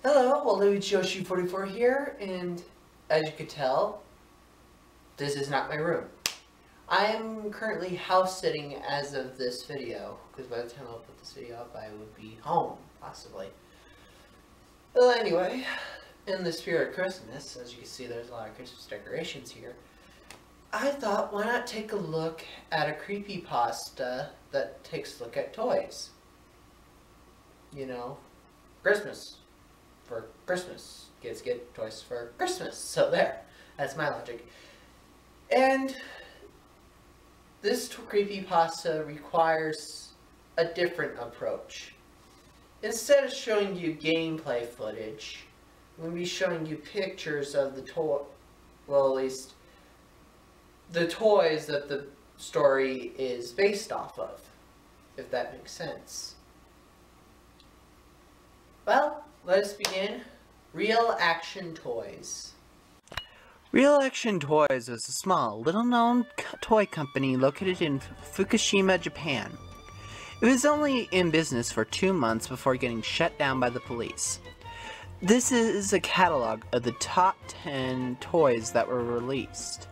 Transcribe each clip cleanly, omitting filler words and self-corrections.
Hello, Waluigi44 here, and as you could tell, this is not my room. I am currently house sitting as of this video, because by the time I'll put this video up, I would be home, possibly. Well, anyway, in the spirit of Christmas, as you can see, there's a lot of Christmas decorations here. I thought, why not take a look at a creepypasta that takes a look at toys? You know, Christmas. For Christmas. Kids get toys for Christmas. So there. That's my logic. And this creepypasta requires a different approach. Instead of showing you gameplay footage, I'm going to be showing you pictures of the toy, well, at least the toys that the story is based off of, if that makes sense. Well, let us begin. Real Action Toys. Real Action Toys is a small, little-known toy company located in Fukushima, Japan. It was only in business for 2 months before getting shut down by the police. This is a catalog of the top 10 toys that were released.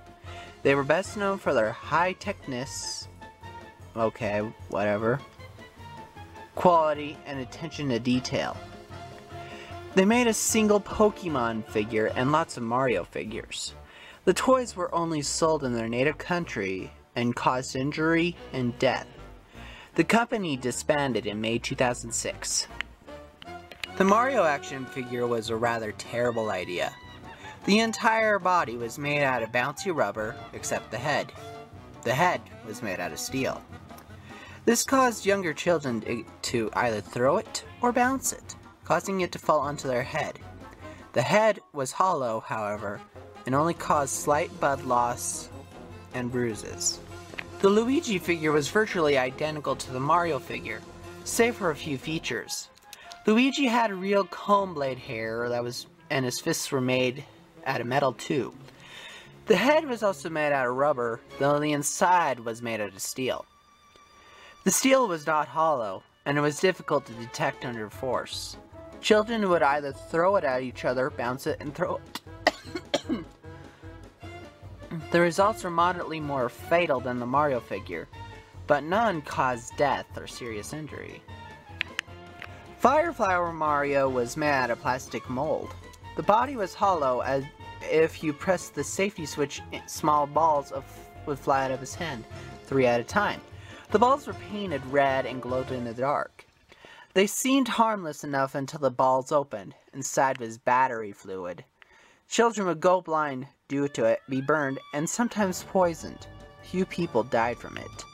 They were best known for their high-techness, okay, whatever, quality, and attention to detail. They made a single Pokemon figure and lots of Mario figures. The toys were only sold in their native country and caused injury and death. The company disbanded in May 2006. The Mario action figure was a rather terrible idea. The entire body was made out of bouncy rubber, except the head. The head was made out of steel. This caused younger children to either throw it or bounce it, causing it to fall onto their head. The head was hollow, however, and only caused slight blood loss and bruises. The Luigi figure was virtually identical to the Mario figure, save for a few features. Luigi had real comb blade hair and his fists were made out of metal too. The head was also made out of rubber, though the inside was made out of steel. The steel was not hollow, and it was difficult to detect under force. Children would either throw it at each other, bounce it, and throw it. The results were moderately more fatal than the Mario figure, but none caused death or serious injury. Fireflower Mario was made out of plastic mold. The body was hollow, as if you pressed the safety switch, small balls would fly out of his hand, 3 at a time. The balls were painted red and glowed in the dark. They seemed harmless enough until the balls opened. Inside was battery fluid. Children would go blind due to it, be burned, and sometimes poisoned. Few people died from it.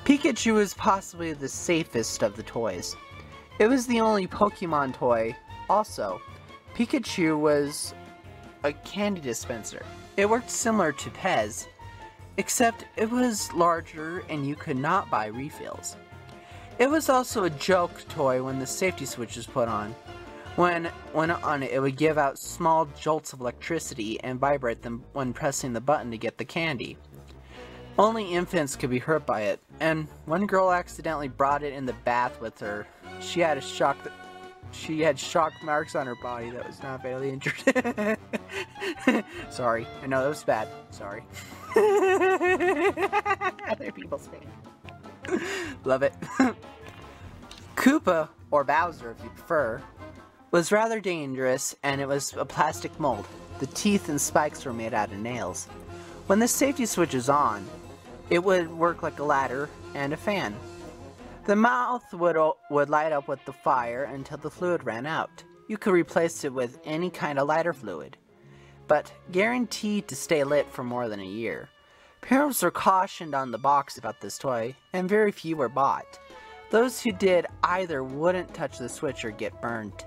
Pikachu was possibly the safest of the toys. It was the only Pokemon toy. Also, Pikachu was a candy dispenser. It worked similar to Pez, except it was larger and you could not buy refills. It was also a joke toy when the safety switch was put on. When on it would give out small jolts of electricity and vibrate them when pressing the button to get the candy. Only infants could be hurt by it, and one girl accidentally brought it in the bath with her. She had shock marks on her body that was not badly injured. Sorry, I know that was bad. Sorry. Other people's pain. Love it. Koopa, or Bowser if you prefer, was rather dangerous, and it was a plastic mold. The teeth and spikes were made out of nails. When the safety switch was on, it would work like a ladder and a fan. The mouth would light up with the fire until the fluid ran out. You could replace it with any kind of lighter fluid, but guaranteed to stay lit for more than a year. Parents were cautioned on the box about this toy, and very few were bought. Those who did either wouldn't touch the switch or get burned.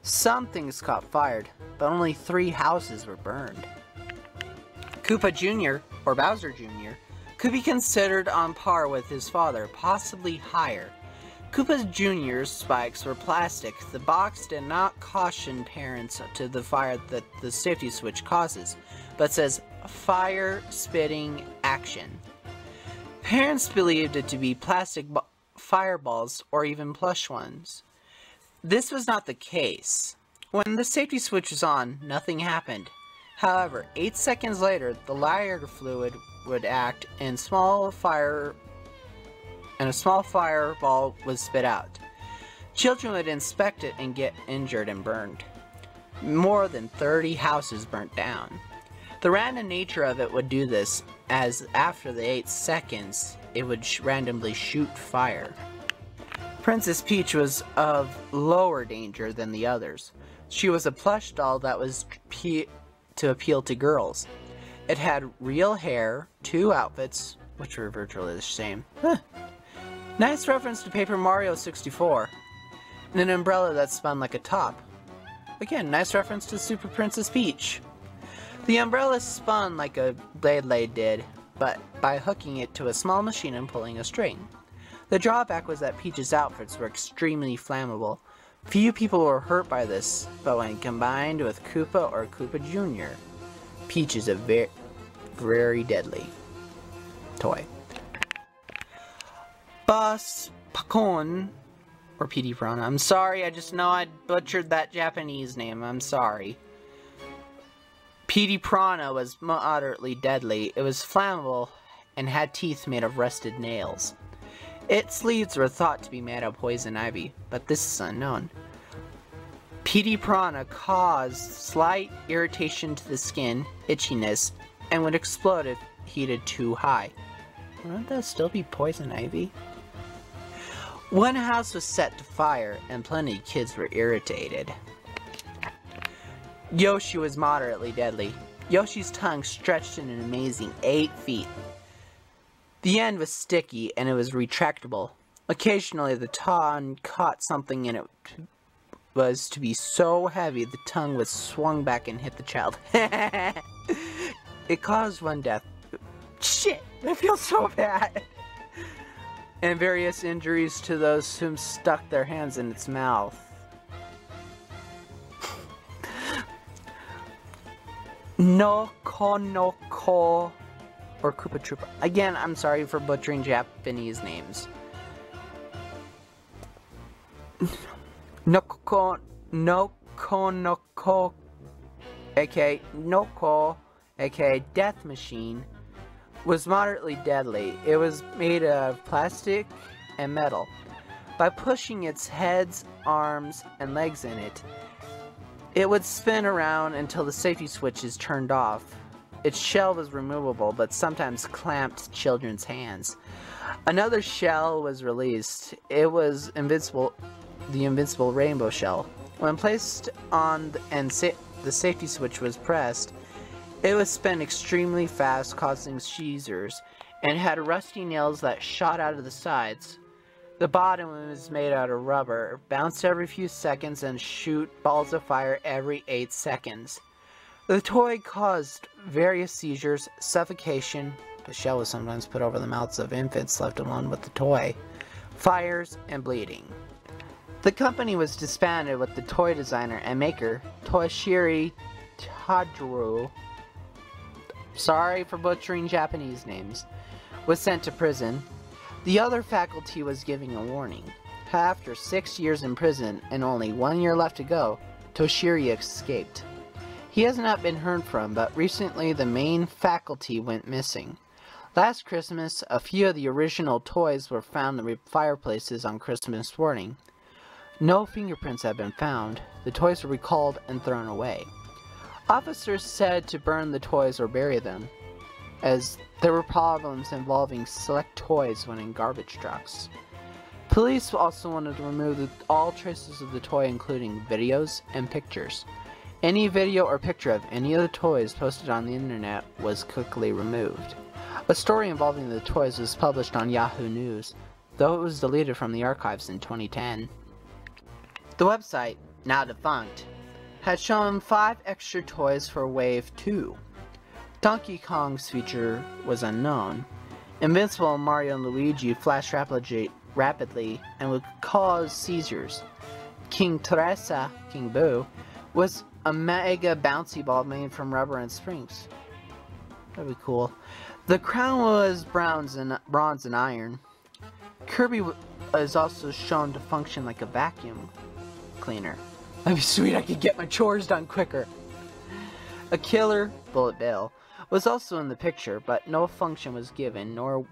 Some things caught fire, but only 3 houses were burned. Koopa Jr., or Bowser Jr., could be considered on par with his father, possibly higher. Koopa Jr.'s spikes were plastic. The box did not caution parents to the fire that the safety switch causes, but says fire spitting action. Parents believed it to be plastic fireballs or even plush ones. This was not the case. When the safety switch was on, nothing happened. However, 8 seconds later, the lighter fluid would act and a small fireball was spit out. Children would inspect it and get injured and burned. More than 30 houses burnt down. The random nature of it would do this, as after the 8 seconds, it would randomly shoot fire. Princess Peach was of lower danger than the others. She was a plush doll that was to appeal to girls. It had real hair, 2 outfits, which were virtually the same. Nice reference to Paper Mario 64. And an umbrella that spun like a top. Again, nice reference to Super Princess Peach. The umbrella spun like a Blade did, but by hooking it to a small machine and pulling a string. The drawback was that Peach's outfits were extremely flammable. Few people were hurt by this, but when combined with Koopa or Koopa Jr., Peach is a very deadly toy. Boss Pakon, or Petey Piranha. I'm sorry, I just know I butchered that Japanese name. I'm sorry. Petey Piranha was moderately deadly. It was flammable and had teeth made of rusted nails. Its leaves were thought to be made of poison ivy, but this is unknown. Petey Piranha caused slight irritation to the skin, itchiness, and would explode if heated too high. Wouldn't that still be poison ivy? One house was set to fire, and plenty of kids were irritated. Yoshi was moderately deadly. Yoshi's tongue stretched in an amazing 8 feet. The end was sticky, and it was retractable. Occasionally, the tongue caught something and it was to be so heavy the tongue was swung back and hit the child. It caused one death. Shit! I feel so bad! And various injuries to those whom stuck their hands in its mouth. No ko, or Koopa Troopa. Again, I'm sorry for butchering Japanese names. Noko, aka Noko, aka Death Machine, was moderately deadly. It was made of plastic and metal. By pushing its heads, arms, and legs in it, it would spin around until the safety switch is turned off. Its shell was removable, but sometimes clamped children's hands. Another shell was released. It was invincible, the invincible rainbow shell. When placed on the safety switch was pressed, it would spin extremely fast, causing seizures, and had rusty nails that shot out of the sides. The bottom was made out of rubber, bounced every few seconds, and shoot balls of fire every 8 seconds. The toy caused various seizures, suffocation, the shell was sometimes put over the mouths of infants left alone with the toy, fires, and bleeding. The company was disbanded with the toy designer and maker, Toshiro Tadaro, sorry for butchering Japanese names, was sent to prison. The other faculty was giving a warning. After 6 years in prison and only 1 year left to go, Toshiro escaped. He has not been heard from, but recently the main faculty went missing. Last Christmas, a few of the original toys were found in fireplaces on Christmas morning. No fingerprints have been found. The toys were recalled and thrown away. Officers said to burn the toys or bury them, as there were problems involving select toys when in garbage trucks. Police also wanted to remove all traces of the toy, including videos and pictures. Any video or picture of any of the toys posted on the internet was quickly removed. A story involving the toys was published on Yahoo News, though it was deleted from the archives in 2010. The website, now defunct, had shown 5 extra toys for Wave 2. Donkey Kong's feature was unknown. Invincible Mario and Luigi flashed rapidly and would cause seizures. King Teresa, King Boo, was a mega bouncy ball made from rubber and springs. That'd be cool. The crown was bronze and iron. Kirby is also shown to function like a vacuum cleaner. That'd be sweet, I could get my chores done quicker. A killer, Bullet Bill, was also in the picture, but no function was given, nor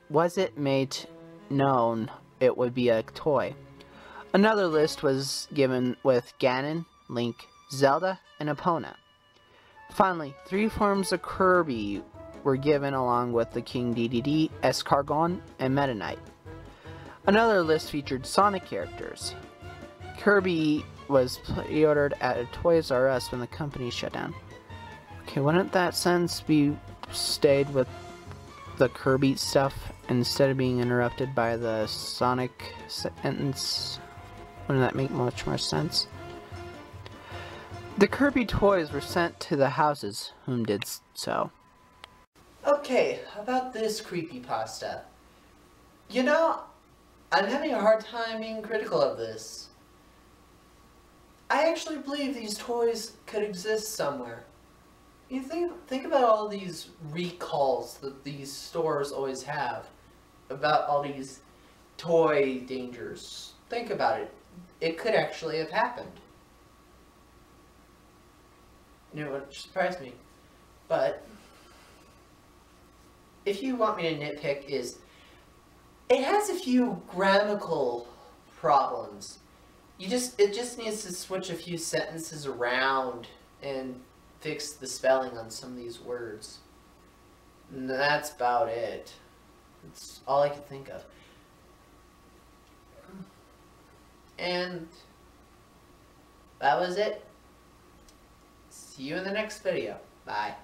was it made known it would be a toy. Another list was given with Ganon, Link, Zelda, and Epona. Finally, 3 forms of Kirby were given along with the King Dedede, Escargon, and Meta Knight. Another list featured Sonic characters. Kirby was pre-ordered at a Toys R Us when the company shut down. Okay, wouldn't that sentence be stayed with the Kirby stuff instead of being interrupted by the Sonic sentence? Wouldn't that make much more sense? The Kirby toys were sent to the houses whom did so. Okay, how about this creepypasta? You know, I'm having a hard time being critical of this. I actually believe these toys could exist somewhere. You think about all these recalls that these stores always have about all these toy dangers. Think about it. It could actually have happened. You know what surprised me? But if you want me to nitpick, is it has a few grammatical problems. It just needs to switch a few sentences around and fix the spelling on some of these words. And that's about it. That's all I can think of. And that was it. See you in the next video. Bye.